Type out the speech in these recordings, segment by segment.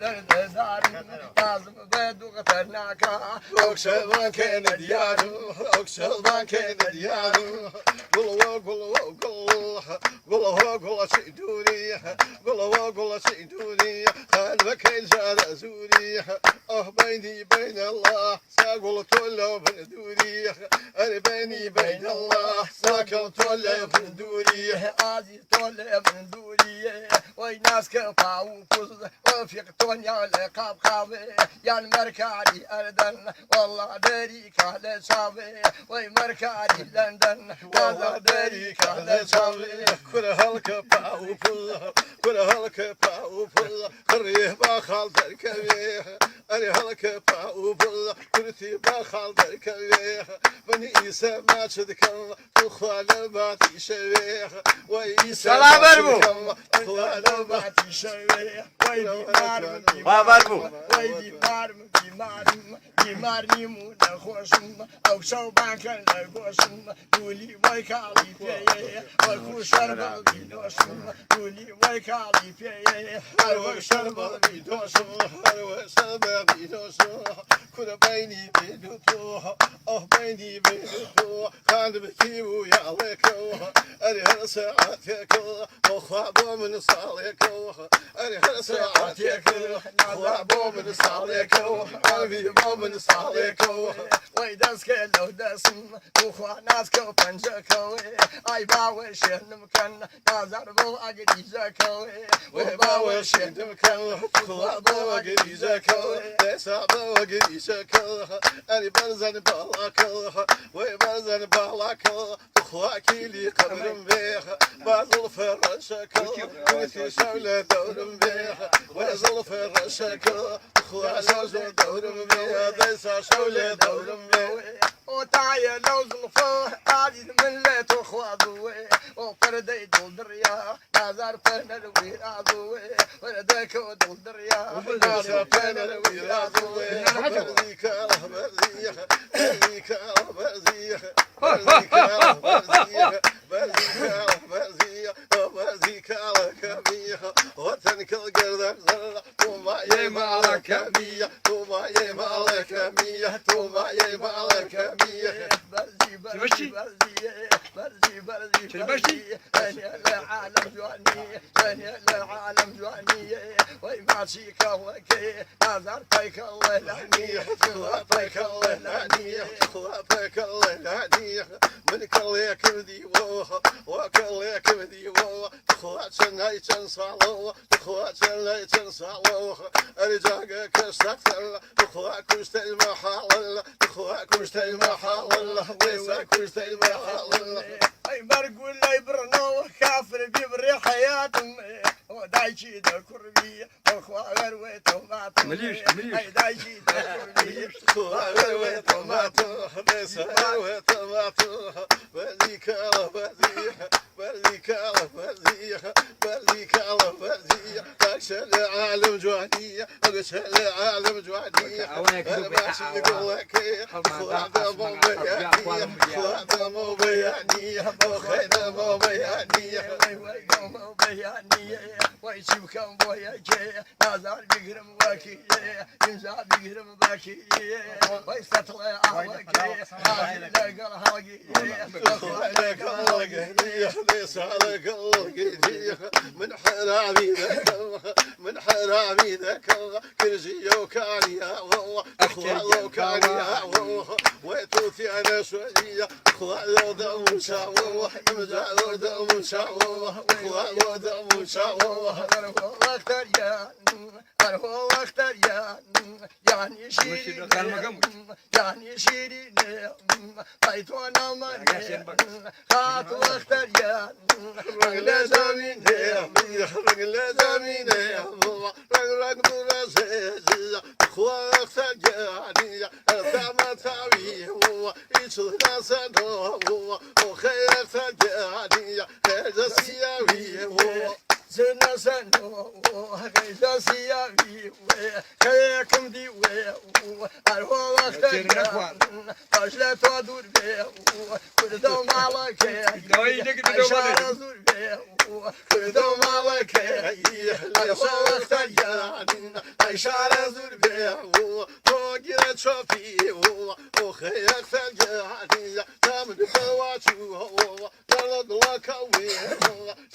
درد دار لازم بدو قتلناك أكشلبان كان ديارو أكشلبان كان ديارو قولوا سيدوني قولوا سيدوني خلبك الجار زوري بيني بين الله ساقول طلع بندوري أنا بيني بين الله ساقول طلع بندوري عزيز طلع بندوري ويناس كفاو كوز وفيق تونيا لقاب قابي يعني مركاري أردن والله داريك على شابي وي مركاري لندن والله داريك على شابي كل هالكفاو كوز كل هالكفاو كوز خريه بخال تركبيه أنا هالكفاو كوز كرتي بخال تركبيه بني إيسا ما تذكر تخال باتي شبيه وإيسا سلام أربو تخال باتي شبيه ويدي مارم ويدي مارم بیماریم نخوشم او شوبان کن نگوشم دولی وای کالی پیه وای خوشر بی دوشم دولی وای کالی پیه وای شر بی دوشم وای شر بی دوشم کل بینی بین تو بینی بین تو خاند بکی و یالکو اری هر ساعتک خواب من صالکو اری هر ساعتک خواب من صالکو اری من صالکو وای دست کلو دستم تو خواناس کو پنجکو ای باوش نمکن نظر بو اگریزکو وای باوش نمکن خواب اگریزکو حساب اگریزکو اری برزن بالاکو وای برزن بالاکو خواكي لي قبرم بيخ بعض فرشكو كنتي شولة دورم بيخ وزل فرشكو خواصل دورم بيخ ديسا شولة دورم بيخ وتعيا لو زلفه عزيز من لا تخوضوه وفردي دول دريا نظر فن الويرادوه فردك ودول دريا نظر فن الويرادوه برزيك برزيخ برزيك برزيخ برزيك برزيك على كبيخ وتنك القردم زرع وما يما على كبيخ وما يما على كبيخ وما يما على كبيخ برزي برزي برزي برزي برزي أنا العالم جواني أنا العالم جواني وما شيك وكي نظر فيك الله لعني خلافك الله لعني خلافك الله لعني من كل كردي وكل كردي تخواتن هيتن صالو تخواتن هيتن صالو ارجاك كستكثر تخواك كشتي محال تخواك كشتي محال ويسا كشتي محال اي مرقول لي برنو كافر بيبري حياتهم ودايشي دا كربي اخوا غرويتو ماتو مليش اي دايشي دا كربي اخوا غرويتو ماتو بيسا غرويتو ماتو بذيك الله بذيك بذيك الله بذيك بذيك الله بذيك اكشل عالم جوانية اكشل عالم جوانية انا ماشي نقول لك اخوا دمو بيانية اخوا دمو بيانية وخينا مو بيانية وي قومو بيانية وي شبكم بوياكي نازل بيقرم واكي ينزل بيقرم باكي وي ستطلع عواكي هاي لقى الهاقي لك القهدية ليس عليك القهدية من حرامي ذاك من حرامي ذاك كرجي وكاني يا والله اخوة وكاني يا والله ويتوثي انا شوية اخوة دم شاوه مزعل دم شاوه اخوة دم شاوه أرهو أختار أرهو أختار يعني شيرين يعني شيرين بيت وانا من خاطو أختار رجل زمين رجل زمين رجل دراسة اخوة اختار يعني ارتمى تاوي هو يشوفنا سنو وخير ثاني هذا سياوي هو سنة سنة هذا سياوي كيكم دي أرهو أختار أجل تدور بيه كل دوم على كي أشار أزور بيه كل دوم على كي أرهو أختار إشارة زربي توقي تشوفي وخيك فالجاني تامن فواتو درد لك وي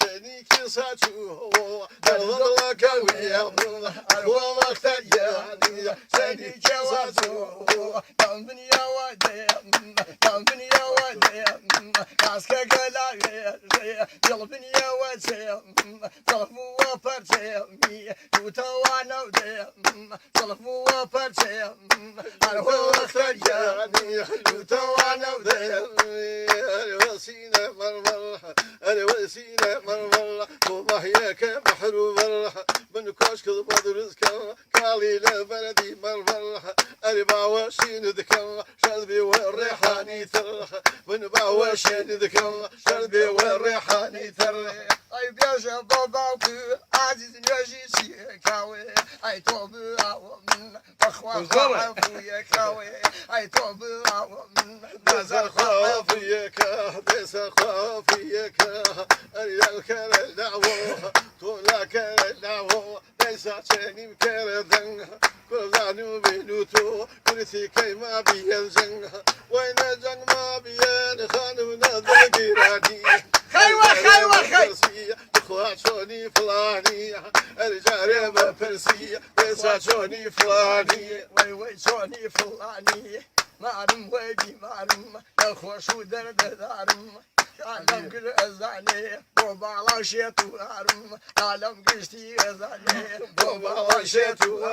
شنيك ساتو درد لك وي والله تجاني شنيك ساتو دمني يا ودي دمني يا ودي ناسك كلا يلبني يا ودي طلبوا وفرتي وتوانا ودي طلبوا وفرتي انا هو خجاني وتوانا ودي الوسيلة مرمر الوسيلة مرمر وما هيك محروم من كشك بدرسك قالي لبلدي مرمر الباوشين ذكر شربي والريحاني ثر من باوشين ذكر شربي والريحاني ثر اي بيجا باباك عزيز نجي سيكاوي اي توب من اخوان عفويا كاوي اي توب من نزل خوفيك بس خوفيك اليالك الدعوة طولك الدعوة ليس شيء مكردن كل ذانو بينوتو كل ثيكي ما بينزن وين جن ما بين خانونا ذكراني خيوة اخواتوني فلاني الجاري بفرسي ليس شوني فلاني وي شوني فلاني معلم ويدي معلم الخوش ودرد دارم عالم كل ازاني بوبا على شيتو عالم قشتي ازاني بابا شيتو